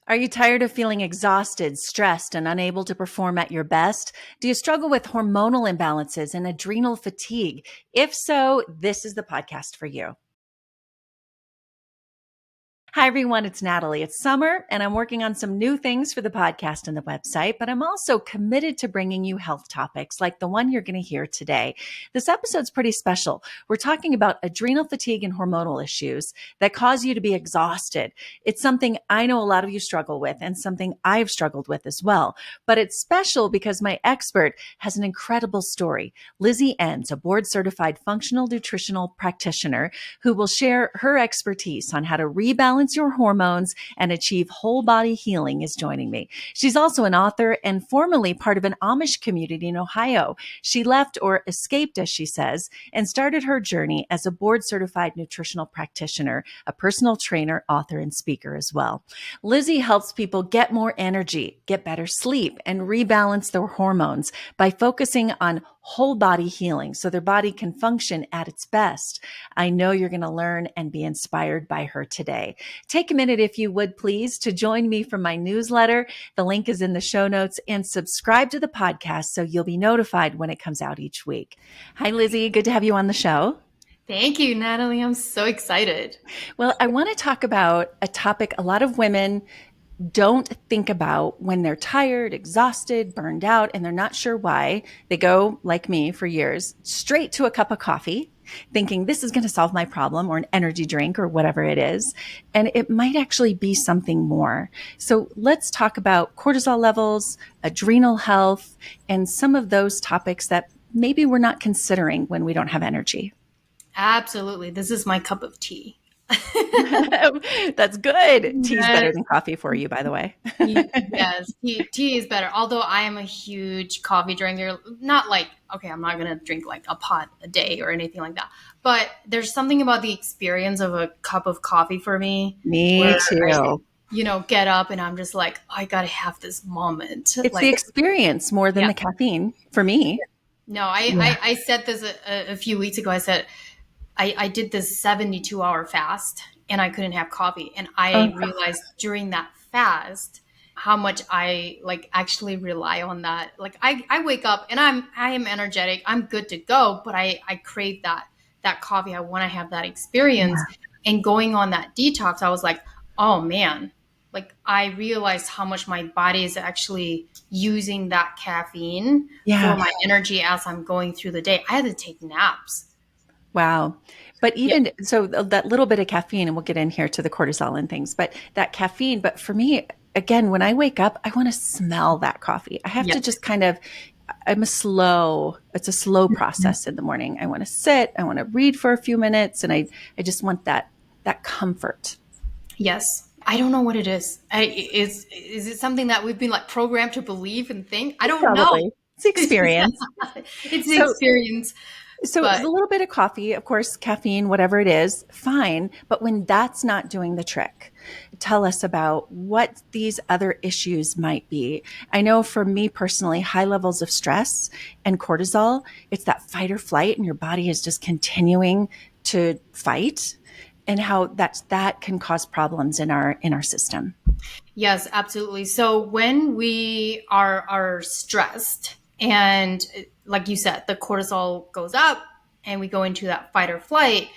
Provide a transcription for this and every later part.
Are you tired of feeling exhausted, stressed, and unable to perform at your best? Do you struggle with hormonal imbalances and adrenal fatigue? If so, this is the podcast for you. Hi, everyone. It's Natalie. It's summer, and I'm working on some new things for the podcast and the website, but I'm also committed to bringing you health topics like the one you're going to hear today. This episode's pretty special. We're talking about adrenal fatigue and hormonal issues that cause you to be exhausted. It's something I know a lot of you struggle with and something I've struggled with as well, but it's special because my expert has an incredible story. Lizzie Ens, a Board Certified Functional Nutritional Practitioner who will share her expertise on how to rebalance your hormones and achieve whole body healing, is joining me. She's also an author and formerly part of an Amish community in Ohio. She left, or escaped as she says, and started her journey as a board certified nutritional practitioner, a personal trainer, author, and speaker as well. Lizzie helps people get more energy, get better sleep, and rebalance their hormones by focusing on whole body healing so their body can function at its best. I know you're going to learn and be inspired by her today. Take a minute, if you would please, to join me for my newsletter. The link is in the show notes, and subscribe to the podcast so you'll be notified when it comes out each week. Hi, Lizzie. Good to have you on the show. Thank you, Natalie. I'm so excited. Well, I want to talk about a topic a lot of women don't think about when they're tired, exhausted, burned out, and they're not sure why. They go, like me for years, straight to a cup of coffee, thinking this is going to solve my problem, or an energy drink or whatever it is. And it might actually be something more. So let's talk about cortisol levels, adrenal health, and some of those topics that maybe we're not considering when we don't have energy. Absolutely. This is my cup of tea. That's good. Tea's better than coffee for you, by the way. Yes, tea is better. Although I am a huge coffee drinker, not like, okay, I'm not going to drink like a pot a day or anything like that. But there's something about the experience of a cup of coffee for me. Me too. Get up and I'm just like, I got to have this moment. It's like, the experience more than the caffeine for me. No, I said this a few weeks ago. I said, I did this 72-hour fast and I couldn't have coffee. And I realized during that fast how much I actually rely on that. Like I wake up and I am energetic. I'm good to go, but I crave that coffee. I want to have that experience. Yeah. And going on that detox, I was like, oh man, like I realized how much my body is actually using that caffeine for my energy as I'm going through the day. I had to take naps. Wow. But even so, that little bit of caffeine, and we'll get in here to the cortisol and things, but that caffeine, but for me, again, when I wake up, I want to smell that coffee. I have to just it's a slow process in the morning. I want to sit, I want to read for a few minutes, and I just want that comfort. Yes. I don't know what it is. Is it something that we've been programmed to believe and think? I don't know. It's experience. It's the experience. So a little bit of coffee, of course, caffeine, whatever it is, fine. But when that's not doing the trick, tell us about what these other issues might be. I know for me personally, high levels of stress and cortisol, it's that fight or flight, and your body is just continuing to fight, and how that can cause problems in our system. Yes, absolutely. So when we are stressed, and like you said, the cortisol goes up and we go into that fight or flight.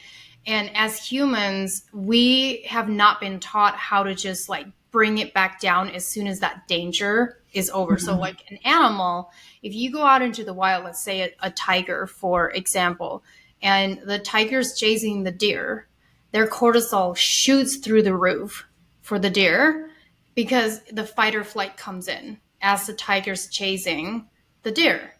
And as humans, we have not been taught how to just bring it back down as soon as that danger is over. Mm-hmm. So like an animal, if you go out into the wild, let's say a tiger, for example, and the tiger's chasing the deer, their cortisol shoots through the roof for the deer because the fight or flight comes in as the tiger's chasing the deer.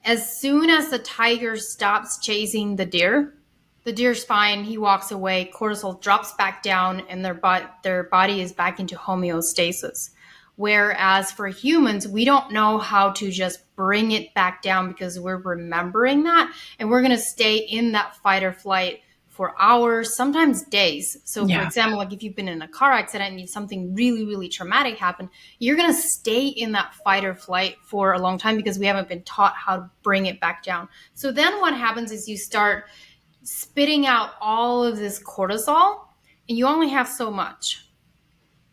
As soon as the tiger stops chasing the deer's fine. He walks away. Cortisol drops back down, and their body is back into homeostasis. Whereas for humans, we don't know how to just bring it back down because we're remembering that, and we're going to stay in that fight or flight for hours, sometimes days. So for example, if you've been in a car accident and something really, really traumatic happened, you're going to stay in that fight or flight for a long time because we haven't been taught how to bring it back down. So then what happens is you start spitting out all of this cortisol, and you only have so much.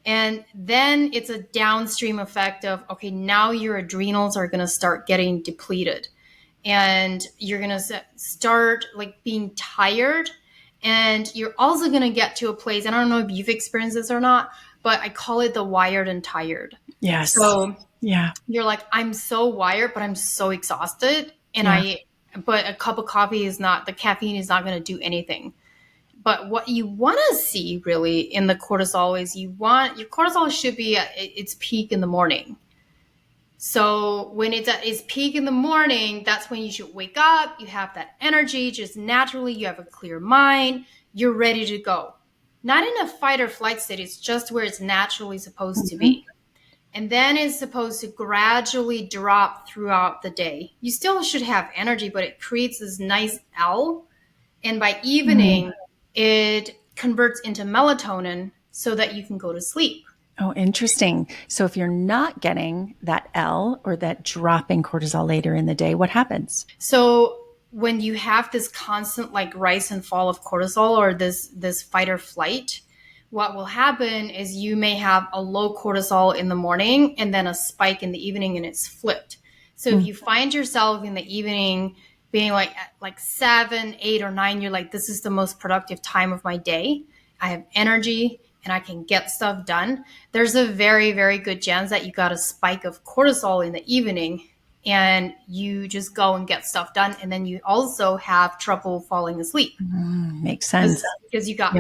And then it's a downstream effect of, okay, now your adrenals are going to start getting depleted and you're going to start like being tired. And you're also going to get to a place, and I don't know if you've experienced this or not, but I call it the wired and tired. Yes. So yeah. You're like, I'm so wired, but I'm so exhausted. And Yeah. but a cup of coffee the caffeine is not going to do anything. But what you want to see really in the cortisol is your cortisol should be at its peak in the morning. So when it's at its peak in the morning, that's when you should wake up. You have that energy, just naturally, you have a clear mind, you're ready to go. Not in a fight or flight state, it's just where it's naturally supposed to be. And then it's supposed to gradually drop throughout the day. You still should have energy, but it creates this nice L. And by evening, it converts into melatonin so that you can go to sleep. Oh, interesting. So if you're not getting that L or that drop in cortisol later in the day, what happens? So when you have this constant like rise and fall of cortisol or this fight or flight, what will happen is you may have a low cortisol in the morning and then a spike in the evening, and it's flipped. So if you find yourself in the evening being like at like 7, 8, or 9, you're like, this is the most productive time of my day. I have energy and I can get stuff done. There's a very, very good chance that you got a spike of cortisol in the evening and you just go and get stuff done. And then you also have trouble falling asleep. Makes sense. Because you got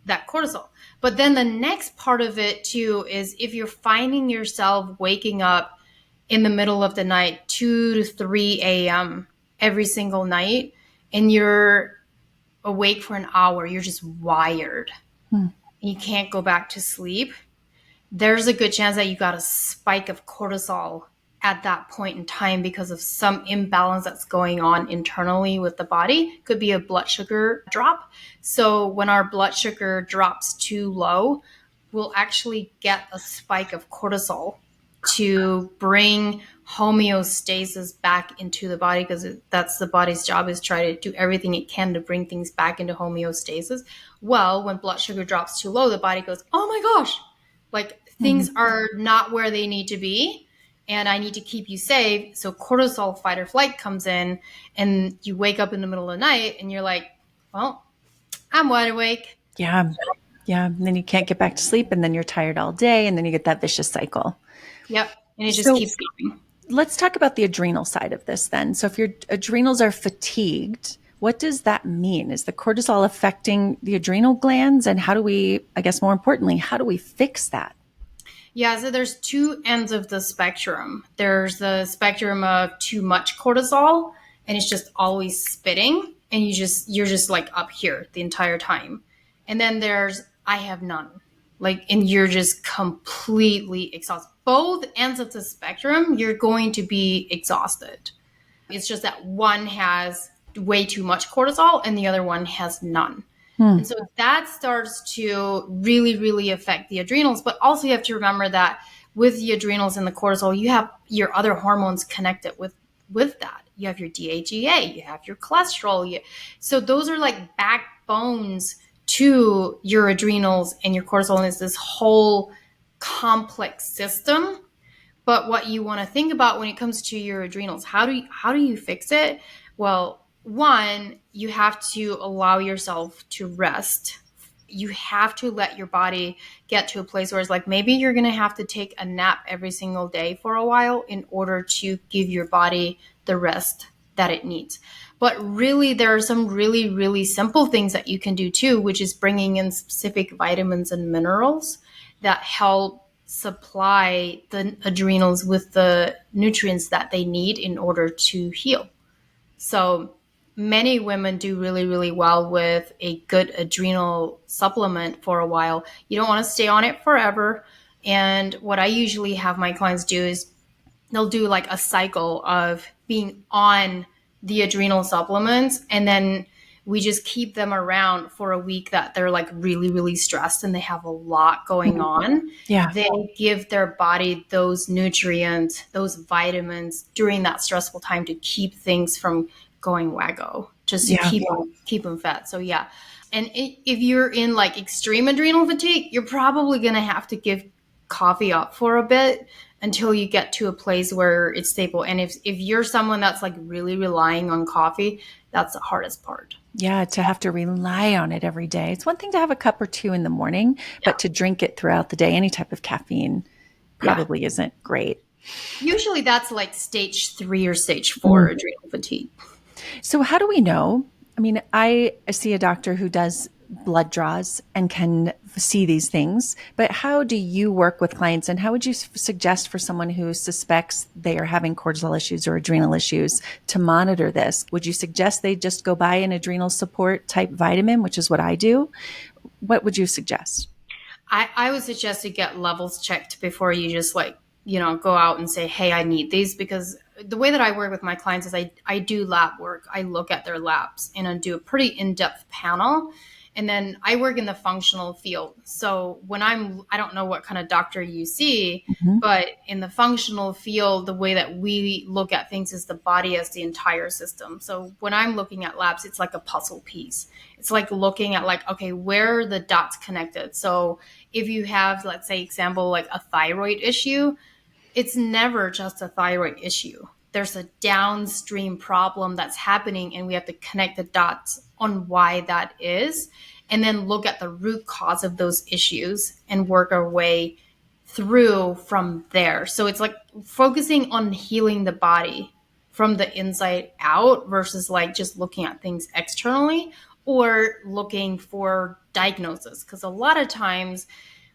that cortisol. But then the next part of it too is if you're finding yourself waking up in the middle of the night, 2 to 3 a.m. every single night, and you're awake for an hour, you're just wired. You can't go back to sleep. There's a good chance that you got a spike of cortisol at that point in time because of some imbalance that's going on internally with the body. Could be a blood sugar drop. So when our blood sugar drops too low, we'll actually get a spike of cortisol to bring homeostasis back into the body, because that's the body's job, is try to do everything it can to bring things back into homeostasis. Well, when blood sugar drops too low, the body goes, oh my gosh, like things are not where they need to be. And I need to keep you safe. So cortisol fight or flight comes in, and you wake up in the middle of the night and you're like, well, I'm wide awake. Yeah. Yeah. And then you can't get back to sleep, and then you're tired all day, and then you get that vicious cycle. Yep. And it just keeps going. Let's talk about the adrenal side of this then. So if your adrenals are fatigued, what does that mean? Is the cortisol affecting the adrenal glands? And how do we, I guess more importantly, how do we fix that? Yeah, so there's two ends of the spectrum. There's the spectrum of too much cortisol, and it's just always spitting, and you're just like up here the entire time. And then there's I have none. Like, and you're just completely exhausted. Both ends of the spectrum, you're going to be exhausted. It's just that one has way too much cortisol and the other one has none. And so that starts to really, really affect the adrenals. But also you have to remember that with the adrenals and the cortisol, you have your other hormones connected with that. You have your DHEA, you have your cholesterol. So those are like backbones to your adrenals and your cortisol. And it's this whole complex system. But what you want to think about when it comes to your adrenals, how do you fix it? Well, one, you have to allow yourself to rest. You have to let your body get to a place where it's like, maybe you're going to have to take a nap every single day for a while in order to give your body the rest that it needs. But really, there are some really, really simple things that you can do too, which is bringing in specific vitamins and minerals that help supply the adrenals with the nutrients that they need in order to heal. So many women do really, really well with a good adrenal supplement for a while. You don't want to stay on it forever. And what I usually have my clients do is they'll do like a cycle of being on the adrenal supplements, and then we just keep them around for a week that they're like really, really stressed and they have a lot going on. Yeah. They give their body those nutrients, those vitamins during that stressful time to keep things from going waggo, just to keep them fed. So yeah, And if you're in like extreme adrenal fatigue, you're probably going to have to give coffee up for a bit until you get to a place where it's stable. And if you're someone that's like really relying on coffee, that's the hardest part. Yeah, to have to rely on it every day. It's one thing to have a cup or two in the morning, but to drink it throughout the day, any type of caffeine probably isn't great. Usually that's like stage 3 or stage 4 adrenal fatigue. So how do we know? I mean, I see a doctor who does blood draws and can see these things, but how do you work with clients, and how would you suggest for someone who suspects they are having cortisol issues or adrenal issues to monitor this? Would you suggest they just go buy an adrenal support type vitamin, which is what I do? What would you suggest? I would suggest to get levels checked before you just like, go out and say, hey, I need these, because the way that I work with my clients is I do lab work. I look at their labs and I do a pretty in-depth panel. And then I work in the functional field. So when I don't know what kind of doctor you see, but in the functional field, the way that we look at things is the body as the entire system. So when I'm looking at labs, it's like a puzzle piece. It's like looking at like, okay, where are the dots connected? So if you have, let's say, example, like a thyroid issue, it's never just a thyroid issue. There's a downstream problem that's happening, and we have to connect the dots on why that is, and then look at the root cause of those issues and work our way through from there. So it's like focusing on healing the body from the inside out versus like just looking at things externally or looking for diagnosis. Because a lot of times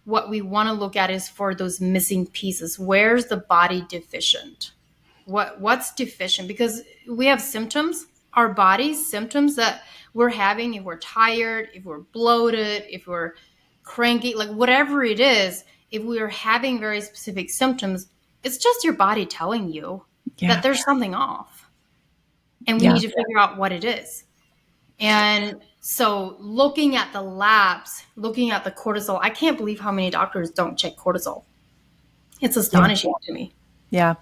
what we want to look at is for those missing pieces. Where's the body deficient? What's deficient? Because we have symptoms, our body's symptoms that we're having if we're tired, if we're bloated, if we're cranky, like whatever it is, if we are having very specific symptoms, it's just your body telling you that there's something off. And we need to figure out what it is. And so looking at the labs, looking at the cortisol, I can't believe how many doctors don't check cortisol. It's astonishing to me. Yeah.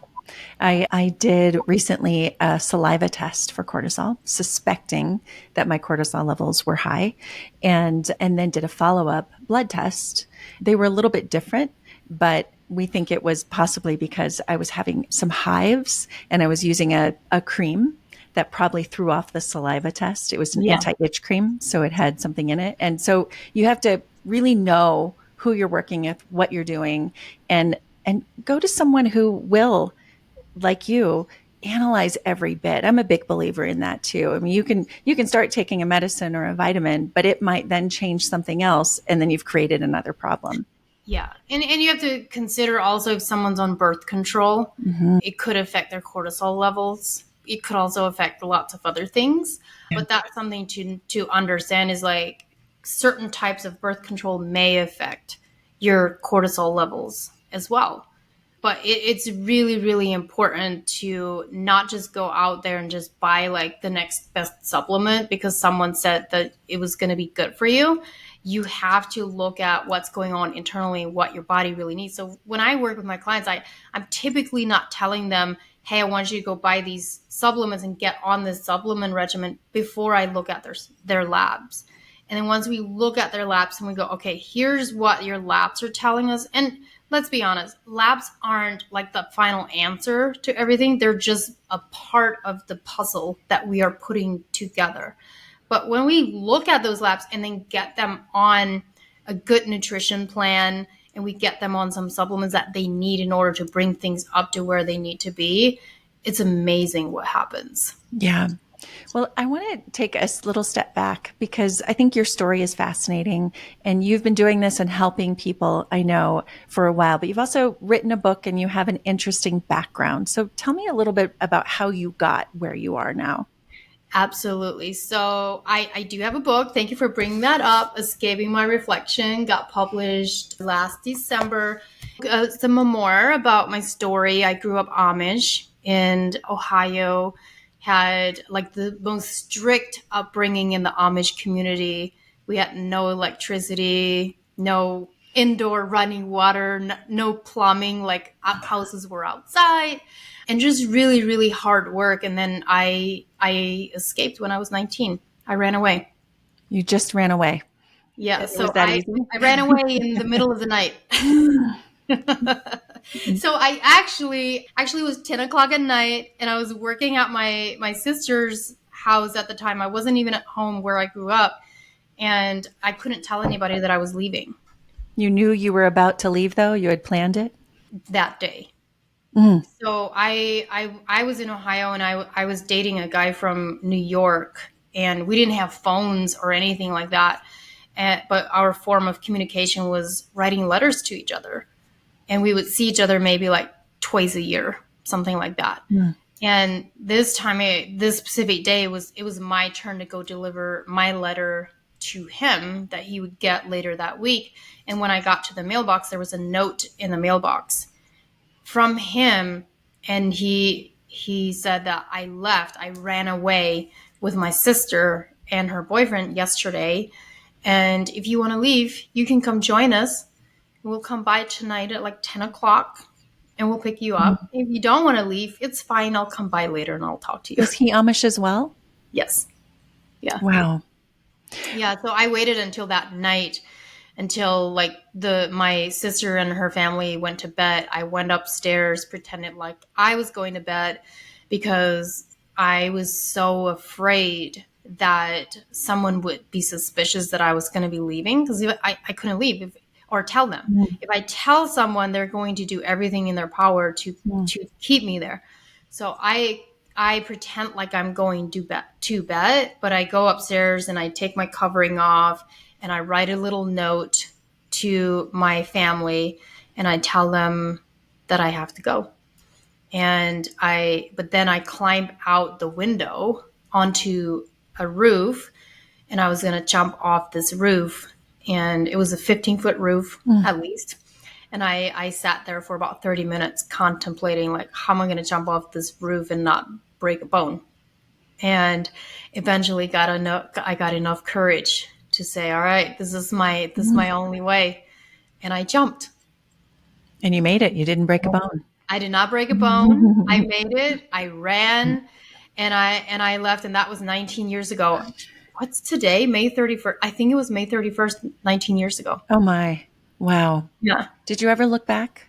I did recently a saliva test for cortisol, suspecting that my cortisol levels were high, and then did a follow-up blood test. They were a little bit different, but we think it was possibly because I was having some hives and I was using a cream that probably threw off the saliva test. It was an anti-itch cream, so it had something in it. And so you have to really know who you're working with, what you're doing, and go to someone who will, like you, analyze every bit. I'm a big believer in that too. I mean, you can start taking a medicine or a vitamin, but it might then change something else, and then you've created another problem. Yeah. And you have to consider also if someone's on birth control, it could affect their cortisol levels. It could also affect lots of other things. But that's something to understand is like certain types of birth control may affect your cortisol levels as well. But it's really, really important to not just go out there and just buy like the next best supplement because someone said that it was going to be good for you. You have to look at what's going on internally and what your body really needs. So when I work with my clients, I'm typically not telling them, hey, I want you to go buy these supplements and get on this supplement regimen before I look at their labs. And then once we look at their labs and we go, okay, here's what your labs are telling us. And let's be honest, labs aren't like the final answer to everything. They're just a part of the puzzle that we are putting together. But when we look at those labs and then get them on a good nutrition plan and we get them on some supplements that they need in order to bring things up to where they need to be, it's amazing what happens. Yeah. Well, I want to take a little step back because I think your story is fascinating and you've been doing this and helping people, I know, for a while, but you've also written a book and you have an interesting background. So tell me a little bit about how you got where you are now. Absolutely. So I do have a book. Thank you for bringing that up. Escaping My Reflection got published last December. It's a memoir about my story. I grew up Amish in Ohio, had like the most strict upbringing in the Amish community. We had no electricity, no indoor running water, no plumbing, like houses were outside, and just really, really hard work. And then I escaped when I was 19. I ran away. Yeah. Was So that easy? I ran away in the middle of the night. So I actually was 10 o'clock at night, and I was working at my sister's house at the time. I wasn't even at home where I grew up, and I couldn't tell anybody that I was leaving You knew you were about to leave, though? You had planned it? that day. Mm. So I was in Ohio, and I was dating a guy from New York, and we didn't have phones or anything like that. But our form of communication was writing letters to each other, and we would see each other maybe like twice a year, something like that. Mm. And this time, this specific day, it was my turn to go deliver my letter to him that he would get later that week. And when I got to the mailbox, there was a note in the mailbox from him, and he said that I ran away with my sister and her boyfriend yesterday, and if you want to leave, you can come join us. We'll come by tonight at like 10 o'clock, and we'll pick you up. If you don't want to leave, it's fine. I'll come by later and I'll talk to you. Was he Amish as well? Yes. Yeah. Wow. Yeah. So I waited until that night, until like my sister and her family went to bed. I went upstairs, pretended like I was going to bed, because I was so afraid that someone would be suspicious that I was going to be leaving, because I couldn't leave or tell them. Mm. If I tell someone, they're going to do everything in their power to keep me there. So I pretend like I'm going to bed, but I go upstairs and I take my covering off, and I write a little note to my family, and I tell them that I have to go. But then I climb out the window onto a roof, and I was going to jump off this roof, and it was a 15-foot roof at least. And I sat there for about 30 minutes contemplating, like, how am I going to jump off this roof and not break a bone? And eventually I got enough courage to say, all right, this is my only way. And I jumped. And you made it. You didn't break a bone. I did not break a bone. I made it. I ran, and I left. And that was 19 years ago. What's today? May 31st. I think it was May 31st, 19 years ago. Oh my. Wow. Yeah. Did you ever look back?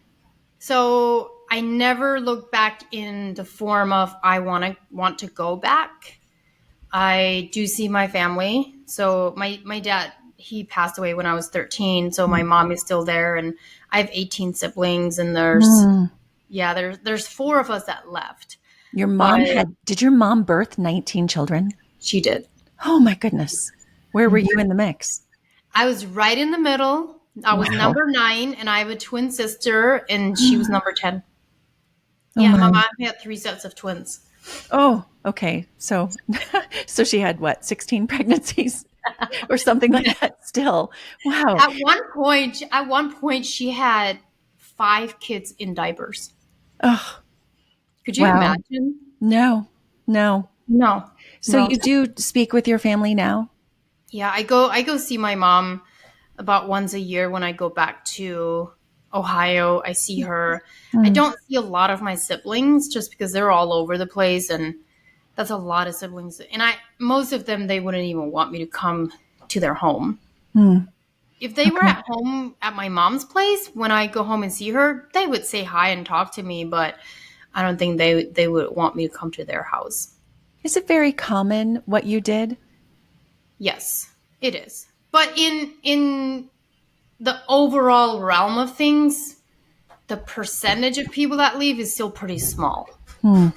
So I never looked back in the form of I want to go back. I do see my family. So my dad, he passed away when I was 13. So my mom is still there, and I have 18 siblings, and there's 4 of us that left. Your mom did your mom birth 19 children? She did. Oh my goodness. Where were you in the mix? I was right in the middle. I was number 9, and I have a twin sister, and she was number 10. Yeah, my mom had 3 sets of twins. Oh, okay. So she had what, 16 pregnancies or something like that still. Wow. At one point she had 5 kids in diapers. Oh. Could you imagine? No. So you do speak with your family now? Yeah, I go see my mom about once a year when I go back to Ohio. I see her. I don't see a lot of my siblings just because they're all over the place, and that's a lot of siblings. And most of them, they wouldn't even want me to come to their home. If they were at home at my mom's place, when I go home and see her, they would say hi and talk to me, but I don't think they would want me to come to their house. Is it very common what you did? Yes, it is. But in the overall realm of things, the percentage of people that leave is still pretty small. Yeah,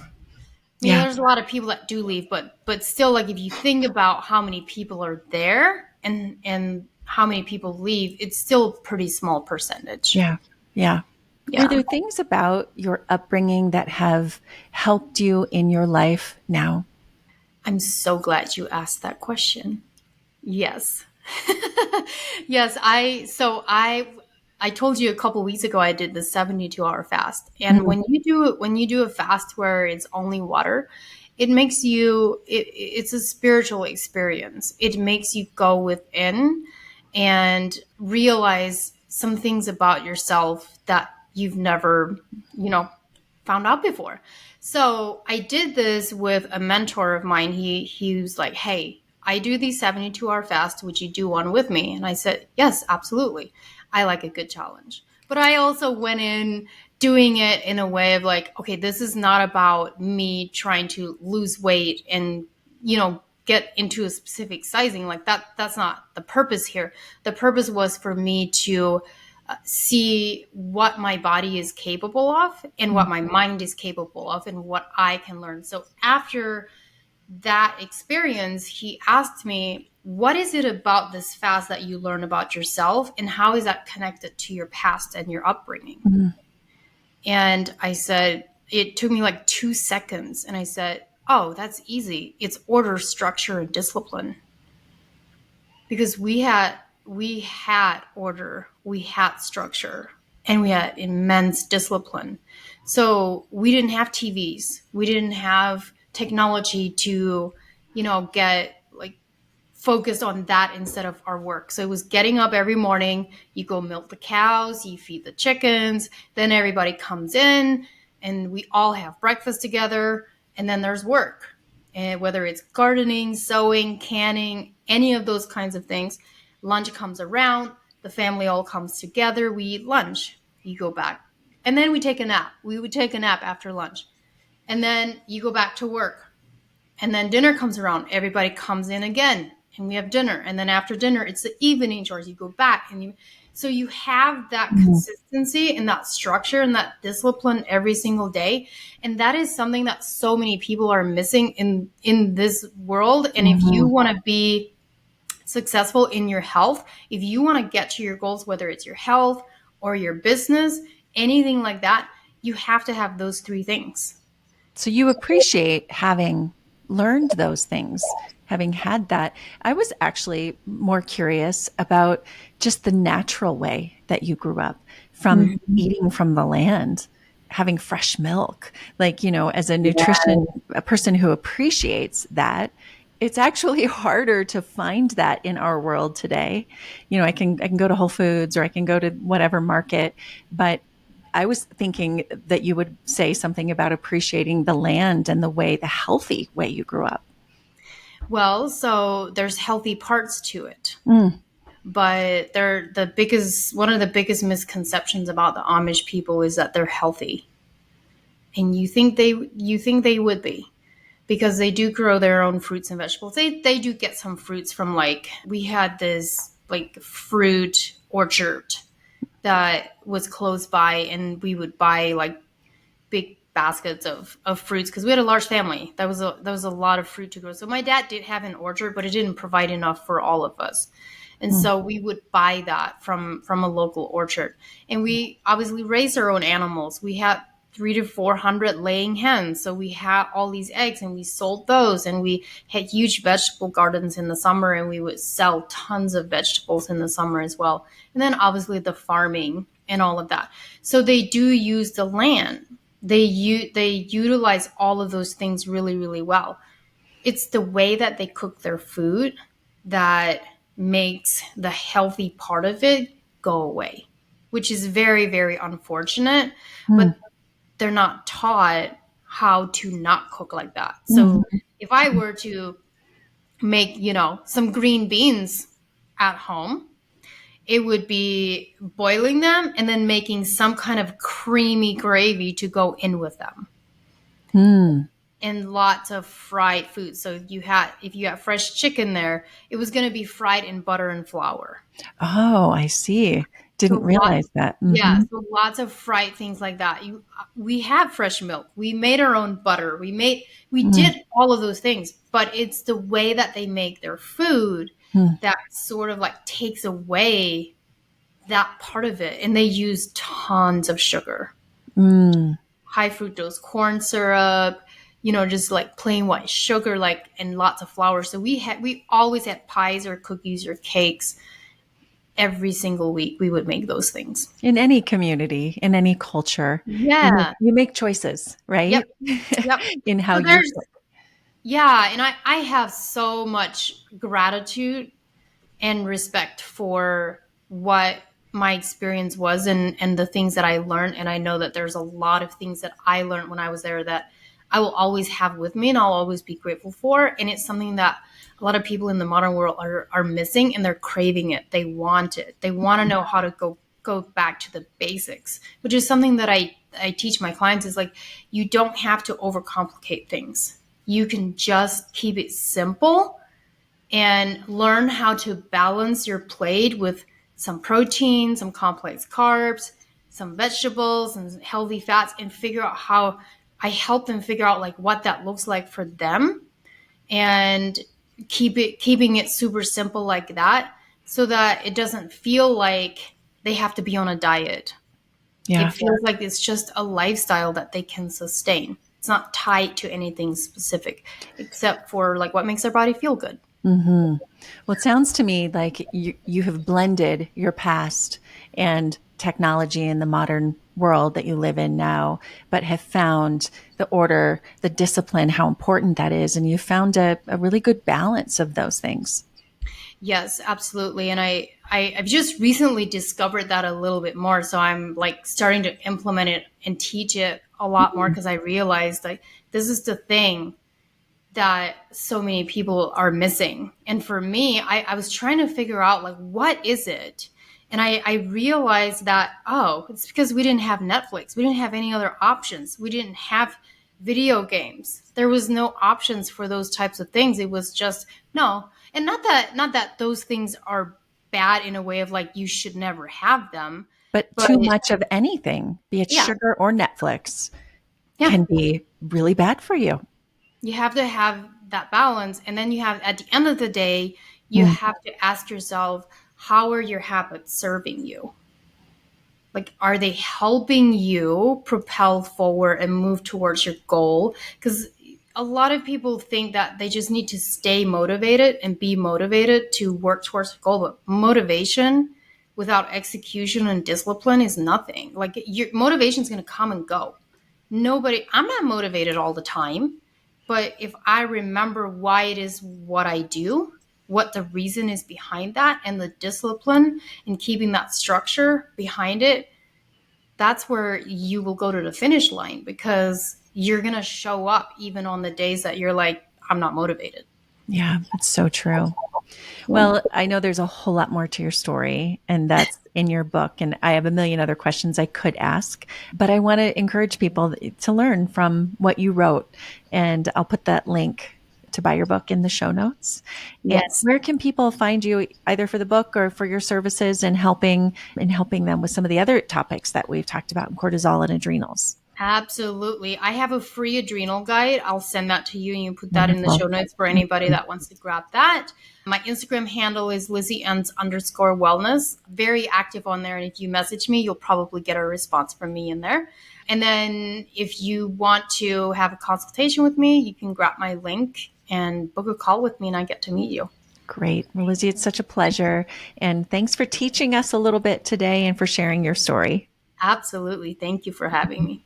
there's a lot of people that do leave, but still, like, if you think about how many people are there and how many people leave, it's still a pretty small percentage. Yeah. Were there things about your upbringing that have helped you in your life now? I'm so glad you asked that question. Yes. Yes. I told you a couple weeks ago, I did the 72-hour fast. And when you do a fast where it's only water, it makes it's a spiritual experience. It makes you go within and realize some things about yourself that you've never, found out before. So I did this with a mentor of mine. He was like, hey, I do these 72-hour fasts. Would you do one with me? And I said, yes, absolutely. I like a good challenge. But I also went in doing it in a way of like, okay, this is not about me trying to lose weight and, get into a specific sizing. Like that's not the purpose here. The purpose was for me to see what my body is capable of and what my mind is capable of and what I can learn. So after that experience, he asked me, what is it about this fast that you learn about yourself, and how is that connected to your past and your upbringing? Mm-hmm. And I said, it took me like 2 seconds. And I said, oh, that's easy. It's order, structure, and discipline. Because we had order, we had structure, and we had immense discipline. So we didn't have TVs. We didn't have technology to, get like focused on that instead of our work. So it was getting up every morning, you go milk the cows, you feed the chickens, then everybody comes in and we all have breakfast together, and then there's work. And whether it's gardening, sewing, canning, any of those kinds of things, lunch comes around, the family all comes together, we eat lunch, you go back. And then we take a nap. We would take a nap after lunch. And then you go back to work. And then dinner comes around, everybody comes in again, and we have dinner. And then after dinner, it's the evening chores. You go back so you have that consistency and that structure and that discipline every single day. And that is something that so many people are missing in this world. And if you want to be successful in your health, if you want to get to your goals, whether it's your health or your business, anything like that, you have to have those 3 things. So you appreciate having learned those things, having had that. I was actually more curious about just the natural way that you grew up, from eating from the land, having fresh milk. Like, as a a person who appreciates that, it's actually harder to find that in our world today. I can go to Whole Foods, or I can go to whatever market, but I was thinking that you would say something about appreciating the land and the healthy way you grew up. Well, so there's healthy parts to it. But one of the biggest misconceptions about the Amish people is that they're healthy. And you think they would be, because they do grow their own fruits and vegetables. They do get some fruits from, we had this fruit orchard that was close by, and we would buy big baskets of fruits because we had a large family. That was a lot of fruit to grow. So my dad did have an orchard, but it didn't provide enough for all of us. And so we would buy that from a local orchard. And we obviously raised our own animals. We had 300 to 400 laying hens. So we had all these eggs, and we sold those, and we had huge vegetable gardens in the summer, and we would sell tons of vegetables in the summer as well. And then obviously the farming and all of that. So they do use the land. They utilize all of those things really, really well. It's the way that they cook their food that makes the healthy part of it go away, which is very, very unfortunate. But they're not taught how to not cook like that. So if I were to make, some green beans at home, it would be boiling them and then making some kind of creamy gravy to go in with them. And lots of fried food. So if you had fresh chicken there, it was going to be fried in butter and flour. Oh, I see. Didn't realize that. Yeah, so lots of fried things like that. We have fresh milk. We made our own butter. We did all of those things, but it's the way that they make their food that sort of takes away that part of it. And they use tons of sugar, high fructose corn syrup, just plain white sugar, and lots of flour. So we always had pies or cookies or cakes. Every single week we would make those things. In any community, in any culture, you make choices, right? Yep. In how you cook. Yeah, and I have so much gratitude and respect for what my experience was and the things that I learned. And I know that there's a lot of things that I learned when I was there that I will always have with me and I'll always be grateful for. And it's something that a lot of people in the modern world are missing, and they're craving it. They want it. They want to know how to go back to the basics, which is something that I teach my clients is like, you don't have to overcomplicate things. You can just keep it simple and learn how to balance your plate with some protein, some complex carbs, some vegetables and healthy fats, and figure out how I help them figure out like what that looks like for them, and keeping it super simple like that, so that it doesn't feel like they have to be on a diet. Yeah. It feels like it's just a lifestyle that they can sustain. It's not tied to anything specific, except for like what makes their body feel good. Mm-hmm. Well, it sounds to me like you have blended your past and technology in the modern world that you live in now, but have found the order, the discipline, how important that is. And you found a really good balance of those things. Yes, absolutely. And I've just recently discovered that a little bit more. So I'm like starting to implement it and teach it a lot more, because I realized like this is the thing that so many people are missing. And for me, I was trying to figure out like, what is it? And I realized that, oh, it's because we didn't have Netflix. We didn't have any other options. We didn't have video games. There was no options for those types of things. It was just no. And not that those things are bad in a way of like you should never have them. But But too much of anything, be it yeah, sugar or Netflix, yeah. can be really bad for you. You have to have that balance. And then you have, at the end of the day, you have to ask yourself, how are your habits serving you? Like, are they helping you propel forward and move towards your goal? Because a lot of people think that they just need to stay motivated and be motivated to work towards a goal. But motivation without execution and discipline is nothing. Like, your motivation is going to come and go. I'm not motivated all the time. But if I remember why it is what I do, what the reason is behind that, and the discipline and keeping that structure behind it, that's where you will go to the finish line, because you're going to show up even on the days that you're like, I'm not motivated. Yeah, that's so true. Well, I know there's a whole lot more to your story, and that's in your book. And I have a million other questions I could ask, but I want to encourage people to learn from what you wrote. And I'll put that link to buy your book in the show notes. And Yes. where can people find you, either for the book or for your services and helping them with some of the other topics that we've talked about, cortisol and adrenals? Absolutely. I have a free adrenal guide. I'll send that to you, and you put that in the Wonderful. show notes for anybody that wants to grab that. My Instagram handle is Lizzie Ens _wellness. Very active on there. And if you message me, you'll probably get a response from me in there. And then if you want to have a consultation with me, you can grab my link and book a call with me, and I get to meet you. Great. Well, Lizzie, it's such a pleasure. And thanks for teaching us a little bit today and for sharing your story. Absolutely. Thank you for having me.